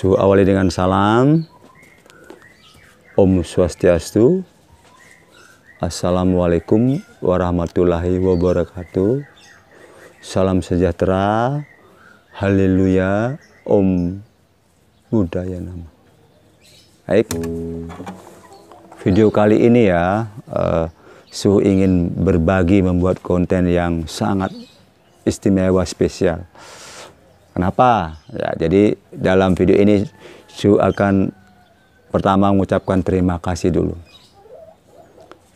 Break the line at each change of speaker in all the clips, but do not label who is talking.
Su awali dengan salam. Om Swastiastu. Assalamualaikum warahmatullahi wabarakatuh. Salam sejahtera. Haleluya. Om Buddhaya Nama. Baik. Video kali ini ya, Su ingin berbagi membuat konten yang sangat istimewa spesial. Kenapa? Ya, jadi dalam video ini Su akan pertama mengucapkan terima kasih dulu.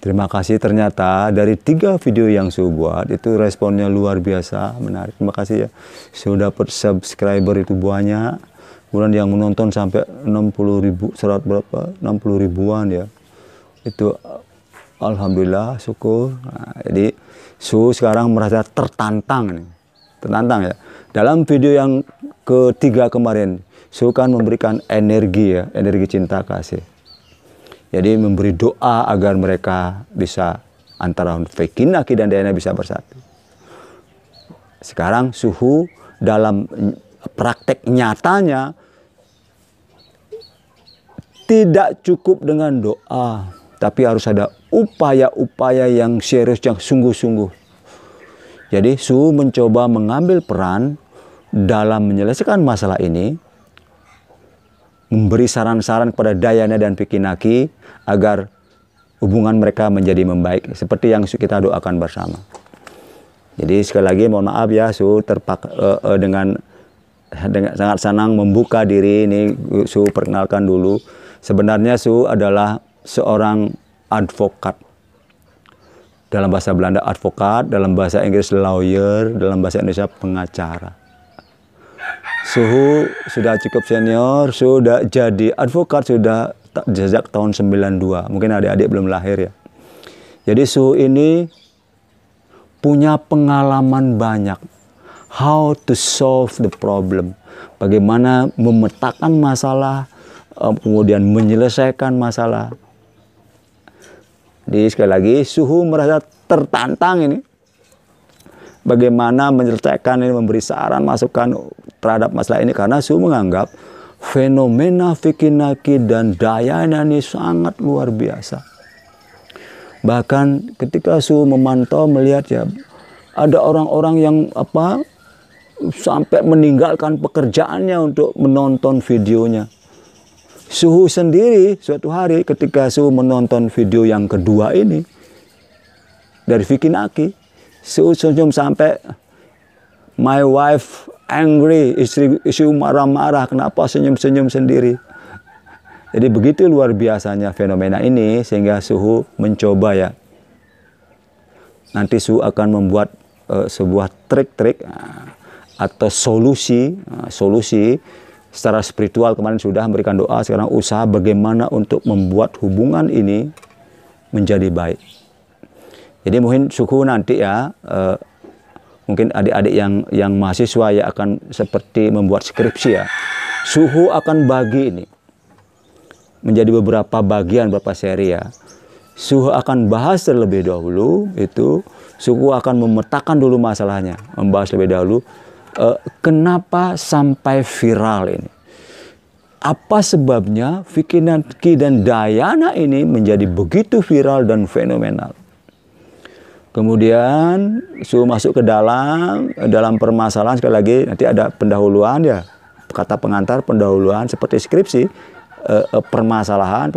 Terima kasih, ternyata dari 3 video yang Su buat itu responnya luar biasa, menarik. Terima kasih ya. Su dapat subscriber itu banyak. Kemudian yang menonton sampai 60.000, 60 ribuan ya. Itu alhamdulillah, syukur. Nah, jadi Su sekarang merasa tertantang nih. Tertantang ya. Dalam video yang ketiga kemarin, Su kan memberikan energi ya, energi cinta kasih. Jadi memberi doa agar mereka bisa antara Vikinaki dan Dayana bisa bersatu. Sekarang Suhu dalam praktek nyatanya tidak cukup dengan doa, tapi harus ada upaya-upaya yang serius, yang sungguh-sungguh. Jadi Suhu mencoba mengambil peran dalam menyelesaikan masalah ini, memberi saran-saran kepada Dayana dan Vikinaki agar hubungan mereka menjadi membaik seperti yang kita doakan bersama. Jadi sekali lagi mohon maaf ya, Su dengan sangat senang membuka diri ini. Su perkenalkan dulu. Sebenarnya Su adalah seorang advokat. Dalam bahasa Belanda advokat, dalam bahasa Inggris lawyer, dalam bahasa Indonesia pengacara. Suhu sudah cukup senior, sudah jadi advokat sudah sejak tahun 92. Mungkin adik-adik belum lahir ya. Jadi Suhu ini punya pengalaman banyak. How to solve the problem. Bagaimana memetakan masalah, kemudian menyelesaikan masalah. Jadi sekali lagi Suhu merasa tertantang ini. Bagaimana menyelesaikan ini, memberi saran, masukan terhadap masalah ini. Karena Su menganggap fenomena Vikinaki dan Dayana ini sangat luar biasa. Bahkan ketika Su memantau melihat ya, ada orang-orang yang sampai meninggalkan pekerjaannya untuk menonton videonya. Suhu sendiri suatu hari ketika Su menonton video yang kedua ini dari Vikinaki, Su senyum sampai my wife angry, istri marah-marah, kenapa senyum-senyum sendiri. Jadi begitu luar biasanya fenomena ini sehingga Suhu mencoba ya. Nanti Suhu akan membuat sebuah trik-trik atau solusi secara spiritual. Kemarin sudah memberikan doa, sekarang usaha bagaimana untuk membuat hubungan ini menjadi baik. Jadi mungkin Suhu nanti ya, mungkin adik-adik yang mahasiswa ya akan seperti membuat skripsi ya. Suhu akan bagi ini menjadi beberapa bagian, beberapa seri ya. Suhu akan bahas terlebih dahulu itu, Suhu akan memetakan dulu masalahnya, membahas lebih dahulu kenapa sampai viral ini. Apa sebabnya Vikinaki dan Dayana ini menjadi begitu viral dan fenomenal. Kemudian Su masuk ke dalam permasalahan. Sekali lagi nanti ada pendahuluan ya, kata pengantar, pendahuluan seperti skripsi, permasalahan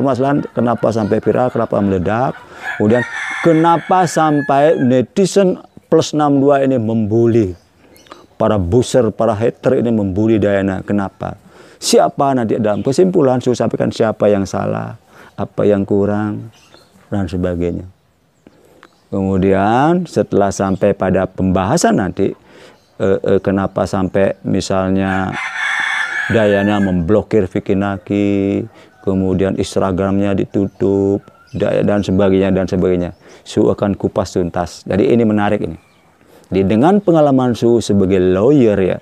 kenapa sampai viral, kenapa meledak, kemudian kenapa sampai netizen plus 62 ini membuli, para booster, para hater ini membuli Dayana, kenapa, siapa, nanti dalam kesimpulan Su sampaikan siapa yang salah, apa yang kurang dan sebagainya. Kemudian setelah sampai pada pembahasan nanti, kenapa sampai misalnya Dayana memblokir Vikinaki, kemudian Instagramnya ditutup, dan sebagainya. Su akan kupas tuntas. Jadi ini menarik ini. Jadi dengan pengalaman Su sebagai lawyer ya,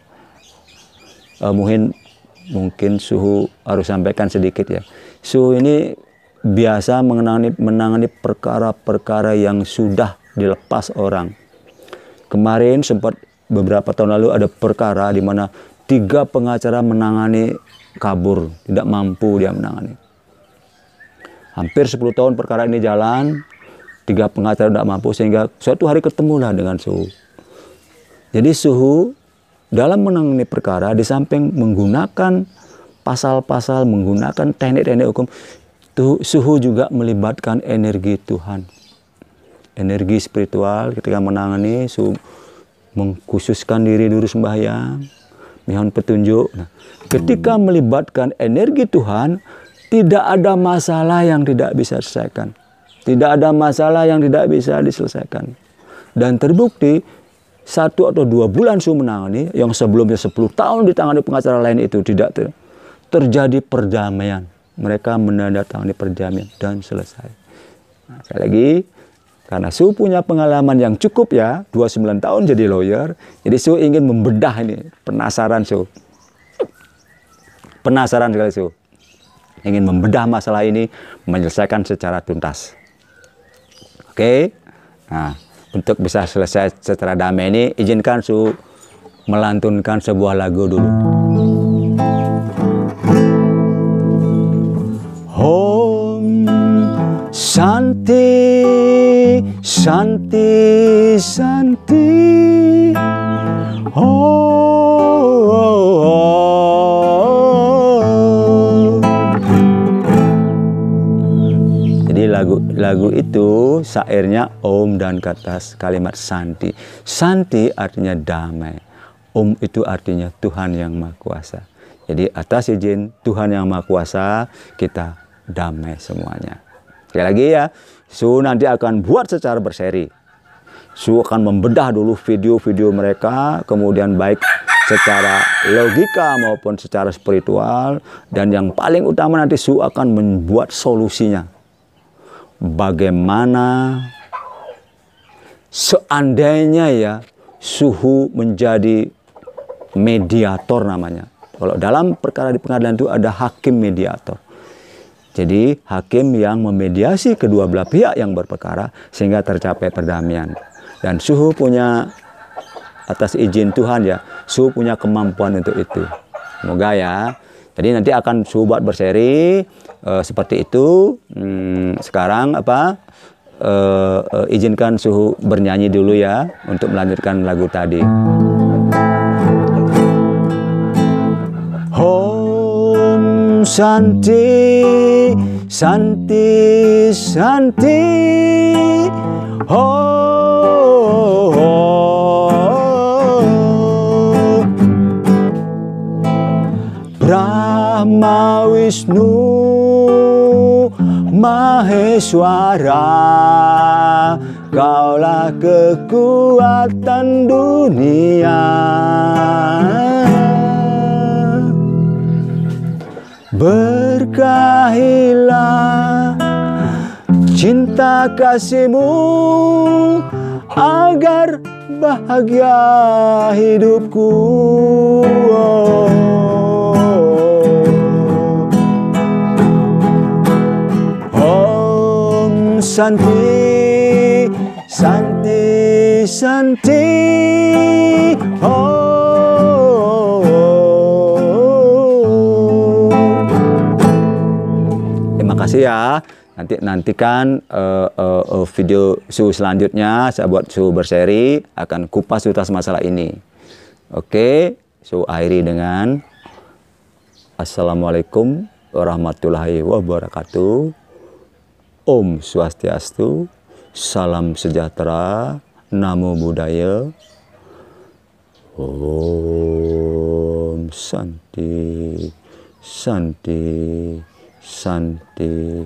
mungkin Suhu harus sampaikan sedikit ya. Su ini biasa menangani perkara-perkara yang sudah dilepas orang. Kemarin sempat beberapa tahun lalu ada perkara di mana 3 pengacara menangani kabur, tidak mampu dia menangani. Hampir 10 tahun perkara ini jalan, 3 pengacara tidak mampu, sehingga suatu hari ketemulah dengan Suhu. Jadi Suhu dalam menangani perkara, di samping menggunakan pasal-pasal, menggunakan teknik-teknik hukum, Suhu juga melibatkan energi Tuhan. Energi spiritual ketika menangani, Suhu mengkhususkan diri dulu sembahyang, mohon petunjuk. Nah, ketika melibatkan energi Tuhan, tidak ada masalah yang tidak bisa diselesaikan. Tidak ada masalah yang tidak bisa diselesaikan. Dan terbukti 1 atau 2 bulan Suhu menangani, yang sebelumnya 10 tahun ditangani pengacara lain itu tidak terjadi perdamaian. Mereka menandatangani perdamaian dan selesai. Nah, sekali lagi, karena Suhu punya pengalaman yang cukup ya, 29 tahun jadi lawyer, jadi Suhu ingin membedah ini. Penasaran Suhu. Penasaran sekali Suhu. Ingin membedah masalah ini, menyelesaikan secara tuntas. Oke? Nah, untuk bisa selesai secara damai ini, izinkan Suhu melantunkan sebuah lagu dulu. Om Shanti, Shanti, Shanti. Jadi lagu itu syairnya Om dan kata kalimat Shanti. Shanti artinya damai. Om itu artinya Tuhan yang Maha Kuasa. Jadi atas izin Tuhan yang Maha Kuasa, kita damai semuanya. Sekali lagi ya, Suhu nanti akan buat secara berseri. Suhu akan membedah dulu video-video mereka, kemudian baik secara logika maupun secara spiritual, dan yang paling utama nanti Suhu akan membuat solusinya. Bagaimana seandainya ya Suhu menjadi mediator namanya. Kalau dalam perkara di pengadilan itu ada hakim mediator. Jadi hakim yang memediasi kedua belah pihak yang berperkara sehingga tercapai perdamaian. Dan Suhu punya, atas izin Tuhan ya, Suhu punya kemampuan untuk itu. Semoga ya. Jadi nanti akan Suhu buat berseri seperti itu. Sekarang izinkan Suhu bernyanyi dulu ya untuk melanjutkan lagu tadi. Om Shanti, Shanti, Shanti. Brahma Wisnu Maheswara, Kaulah kekuatan dunia. Berkahilah cinta kasih-Mu agar bahagia hidupku. Om Shanti, Shanti, Shanti. Terima kasih ya. Nantikan video Suhu selanjutnya. Saya buat Suhu berseri akan kupas tuntas masalah ini. Oke, Suhu akhiri dengan Assalamualaikum warahmatullahi wabarakatuh. Om Swastiastu, salam sejahtera, Namo Buddhaya. Om Shanti, Shanti, Shanti.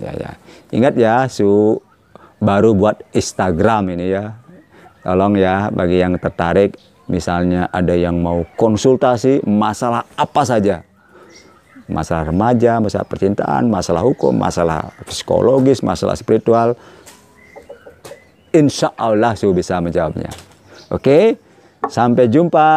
Ya. Ingat ya, Suhu baru buat Instagram ini ya. Tolong ya, bagi yang tertarik, misalnya ada yang mau konsultasi masalah apa saja. Masalah remaja, masalah percintaan, masalah hukum, masalah psikologis, masalah spiritual. Insya Allah Suhu bisa menjawabnya. Oke, sampai jumpa.